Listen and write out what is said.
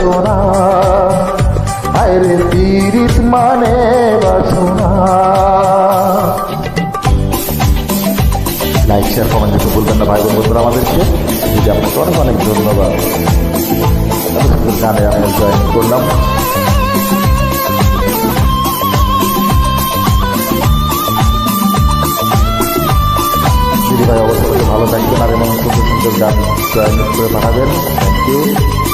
বাসনা, আরে পীড়িত মানে বাসনা। লাইক শেয়ার কমেন্ট দিতে ভুলবেন না ভাই বোন বন্ধুরা আমাদেরকে। যদি আপনাকে অনেক অনেক ধন্যবাদ। গানে আমি জয়েন করলাম। দিদি ভাই অবশ্যই ভালো থাকবেন আর এমন সুন্দর সুন্দর গান জয়েন করে পাঠাবেন। Thank you.